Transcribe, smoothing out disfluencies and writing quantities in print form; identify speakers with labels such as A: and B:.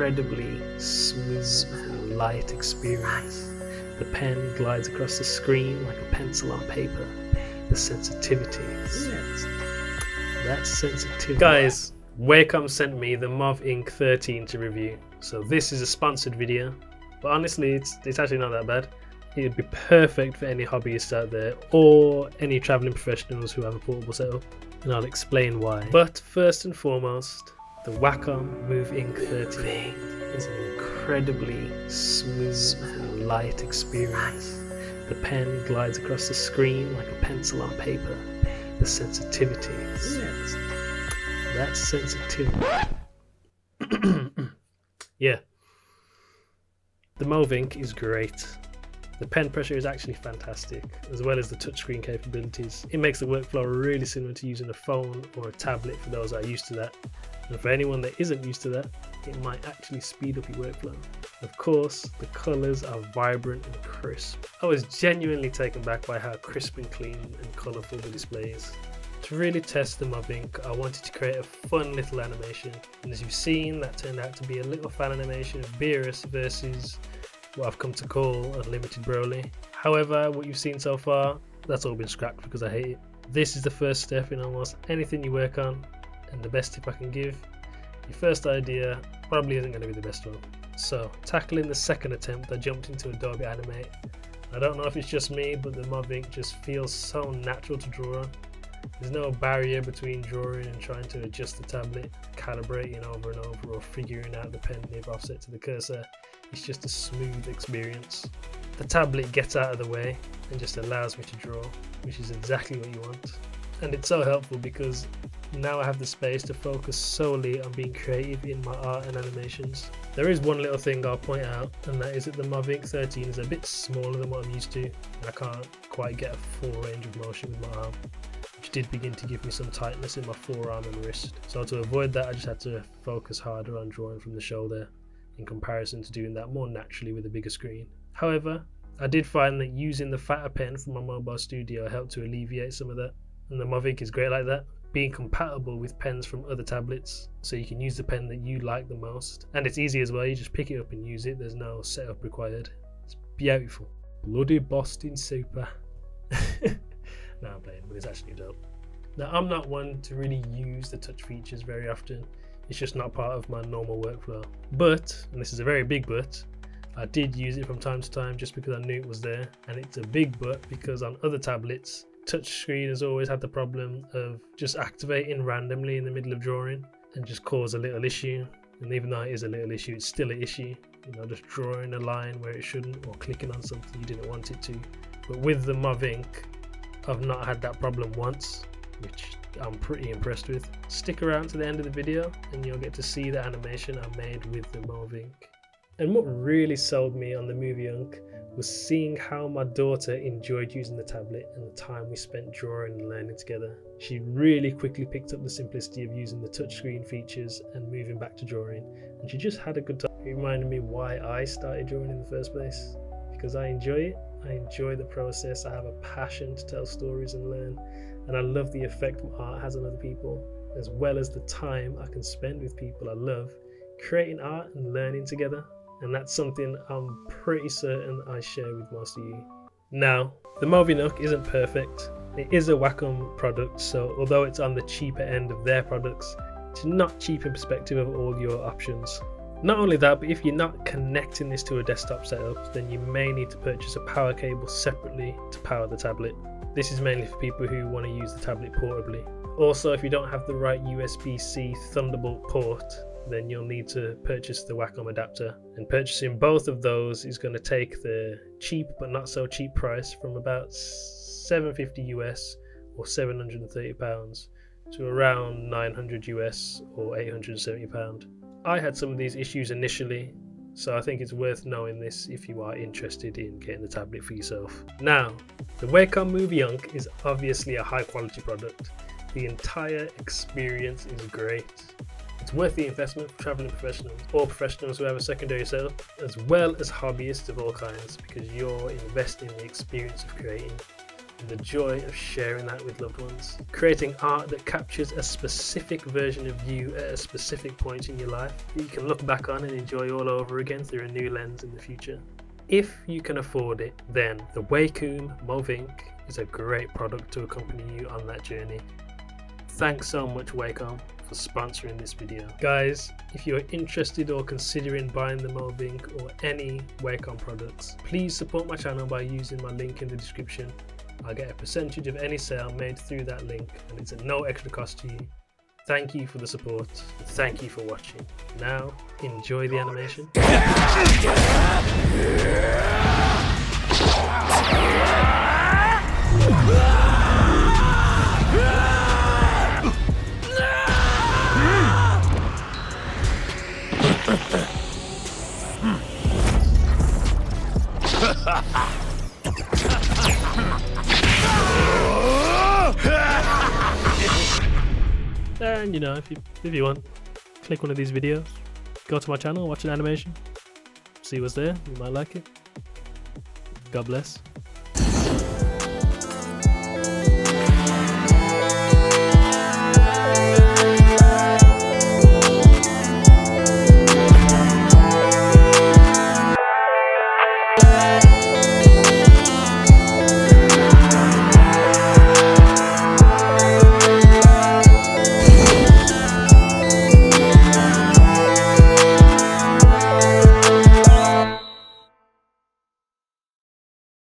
A: incredibly smooth and light experience. The pen glides across the screen like a pencil on paper. The sensitivity. That sensitivity. Guys, Wacom sent me the MOVINK 13 to review. So this is a sponsored video. But honestly, it's actually not that bad. It would be perfect for any hobbyists out there or any traveling professionals who have a portable setup. And I'll explain why. But first and foremost, the Wacom MOVINK 13 is an incredibly smooth and light experience. The pen glides across the screen like a pencil on paper. The sensitivity. That sensitivity. Yeah. The MOVINK is great. The pen pressure is actually fantastic, as well as the touchscreen capabilities. It makes the workflow really similar to using a phone or a tablet for those that are used to that. And for anyone that isn't used to that, it might actually speed up your workflow. Of course, the colours are vibrant and crisp. I was genuinely taken back by how crisp and clean and colourful the display is. To really test the MOVINK, I wanted to create a fun little animation. And as you've seen, that turned out to be a little fan animation of Beerus versus what I've come to call Unlimited Broly. However, what you've seen so far, that's all been scrapped because I hate it. This is the first step in almost anything you work on, and the best tip I can give, your first idea probably isn't going to be the best one. So, tackling the second attempt, I jumped into Adobe Animate. I don't know if it's just me, but the MOVINK just feels so natural to draw on. There's no barrier between drawing and trying to adjust the tablet, calibrating over and over, or figuring out the pen nib offset to the cursor. It's just a smooth experience. The tablet gets out of the way and just allows me to draw, which is exactly what you want. And it's so helpful because now I have the space to focus solely on being creative in my art and animations. There is one little thing I'll point out, and that is that the MOVINK 13 is a bit smaller than what I'm used to, and I can't quite get a full range of motion with my arm, which did begin to give me some tightness in my forearm and wrist. So to avoid that, I just had to focus harder on drawing from the shoulder in comparison to doing that more naturally with a bigger screen. However, I did find that using the fatter pen from my mobile studio helped to alleviate some of that, and the MOVINK is great like that, being compatible with pens from other tablets, so you can use the pen that you like the most. And it's easy as well, you just pick it up and use it, there's no setup required. It's beautiful. Bloody Boston super. No, I'm playing, but it's actually dope. Now, I'm not one to really use the touch features very often. It's just not part of my normal workflow. But, and this is a very big but, I did use it from time to time just because I knew it was there. And it's a big but because on other tablets, touchscreen has always had the problem of just activating randomly in the middle of drawing and just cause a little issue. And even though it is a little issue, it's still an issue. You know, just drawing a line where it shouldn't or clicking on something you didn't want it to. But with the MOVINK, I've not had that problem once, which I'm pretty impressed with. Stick around to the end of the video and you'll get to see the animation I made with the MOVINK. And what really sold me on the MOVINK was seeing how my daughter enjoyed using the tablet and the time we spent drawing and learning together. She really quickly picked up the simplicity of using the touchscreen features and moving back to drawing, and she just had a good time. It reminded me why I started drawing in the first place, because I enjoy it. I enjoy the process. I have a passion to tell stories and learn, and I love the effect my art has on other people, as well as the time I can spend with people I love creating art and learning together. And that's something I'm pretty certain I share with most of you. Now, the MOVINK isn't perfect. It is a Wacom product, so although it's on the cheaper end of their products, it's not cheap in perspective of all your options. Not only that, but if you're not connecting this to a desktop setup, then you may need to purchase a power cable separately to power the tablet. This is mainly for people who want to use the tablet portably. Also, if you don't have the right USB-C Thunderbolt port, then you'll need to purchase the Wacom adapter. And purchasing both of those is going to take the cheap but not so cheap price from about $750 US or £730 to around $900 US or £870. I had some of these issues initially, so I think it's worth knowing this if you are interested in getting the tablet for yourself. Now, the Wacom MOVINK is obviously a high quality product. The entire experience is great. It's worth the investment for traveling professionals or professionals who have a secondary setup, as well as hobbyists of all kinds, because you're investing in the experience of creating. and the joy of sharing that with loved ones. Creating art that captures a specific version of you at a specific point in your life that you can look back on and enjoy all over again through a new lens in the future. If you can afford it, then the Wacom MOVINK is a great product to accompany you on that journey. Thanks so much Wacom for sponsoring this video. Guys, if you're interested or considering buying the MOVINK or any Wacom products, please support my channel by using my link in the description. I'll get a percentage of any sale made through that link, and it's at no extra cost to you. Thank you for the support, and thank you for watching. Now, enjoy the animation. And you know, if you want, click one of these videos, go to my channel, watch an animation, see what's there, you might like it. God bless.